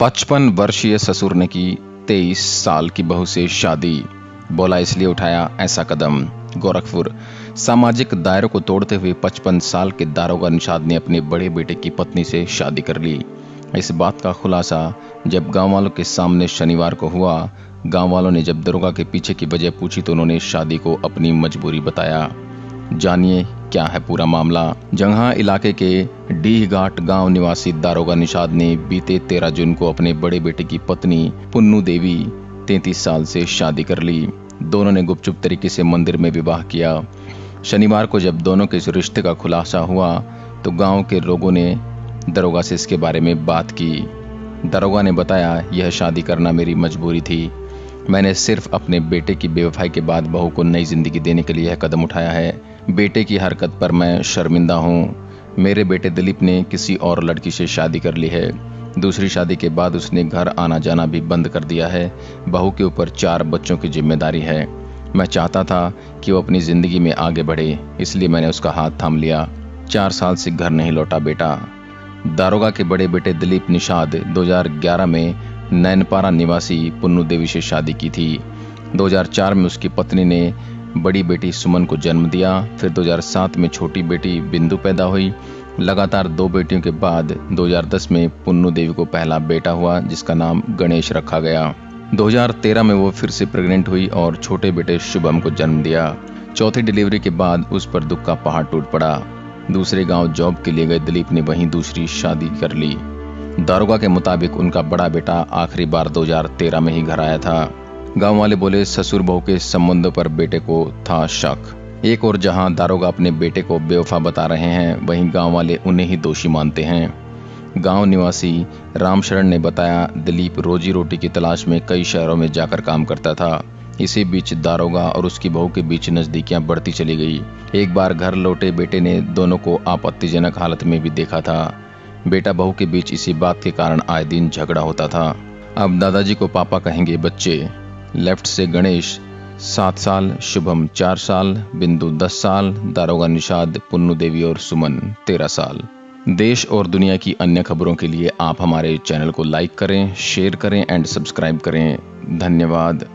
55 वर्षीय ससुर ने की 23 साल की बहू से शादी, बोला इसलिए उठाया ऐसा कदम। गोरखपुर सामाजिक दायरों को तोड़ते हुए 55 साल के दारोगा निषाद ने अपने बड़े बेटे की पत्नी से शादी कर ली। इस बात का खुलासा जब गांव वालों के सामने शनिवार को हुआ। गांव वालों ने जब दरोगा के पीछे की वजह पूछी तो उन्होंने शादी को अपनी मजबूरी बताया। जानिए क्या है पूरा मामला। जंगहा इलाके के डीह घाट गांव निवासी दारोगा निषाद ने बीते 13 जून को अपने बड़े बेटे की पत्नी पुन्नू देवी 33 साल से शादी कर ली। दोनों ने गुपचुप तरीके से मंदिर में विवाह किया। शनिवार को जब दोनों के इस रिश्ते का खुलासा हुआ तो गांव के लोगों ने दरोगा से इसके बारे में बात की। दरोगा ने बताया, यह शादी करना मेरी मजबूरी थी। मैंने सिर्फ अपने बेटे की बेवफाई के बाद बहू को नई जिंदगी देने के लिए यह कदम उठाया है। बेटे की हरकत पर मैं शर्मिंदा हूँ। मेरे बेटे दिलीप ने किसी और लड़की से शादी कर ली है। दूसरी शादी के बाद उसने घर आना जाना भी बंद कर दिया है। बहू के ऊपर 4 बच्चों की जिम्मेदारी है। मैं चाहता था कि वो अपनी जिंदगी में आगे बढ़े, इसलिए मैंने उसका हाथ थाम लिया। 4 साल से घर नहीं लौटा बेटा। दारोगा के बड़े बेटे दिलीप निषाद 2011 में नैनपारा निवासी पुन्नू देवी से शादी की थी। 2004 में उसकी पत्नी ने बड़ी बेटी सुमन को जन्म दिया। फिर 2007 में छोटी बेटी बिंदु पैदा हुई। लगातार 2 बेटियों के बाद 2010 में पुन्नू देवी को पहला बेटा हुआ जिसका नाम गणेश रखा गया। 2013 में वो फिर से प्रेग्नेंट हुई और छोटे बेटे शुभम को जन्म दिया। चौथी डिलीवरी के बाद उस पर दुख का पहाड़ टूट पड़ा। दूसरे गांव जॉब के लिए गए दिलीप ने वहीं दूसरी शादी कर ली। दारोगा के मुताबिक उनका बड़ा बेटा आखिरी बार 2013 में ही घर आया था। गांव वाले बोले ससुर बहू के संबंधों पर बेटे को था शक। एक और जहां दारोगा अपने बेटे को बेवफा बता रहे हैं, वहीं गांव वाले उन्हें ही दोषी मानते हैं। गांव निवासी रामशरण ने बताया, दिलीप रोजी रोटी की तलाश में कई शहरों में जाकर काम करता था। इसी बीच दारोगा और उसकी बहू के बीच नजदीकियां बढ़ती चली गई। एक बार घर लौटे बेटे ने दोनों को आपत्तिजनक हालत में भी देखा था। बेटा बहू के बीच इसी बात के कारण आए दिन झगड़ा होता था। अब दादाजी को पापा कहेंगे बच्चे। लेफ्ट से गणेश 7 साल, शुभम 4 साल, बिंदु 10 साल, दारोगा निषाद, पुन्नू देवी और सुमन 13 साल। देश और दुनिया की अन्य खबरों के लिए आप हमारे चैनल को लाइक करें, शेयर करें एंड सब्सक्राइब करें। धन्यवाद।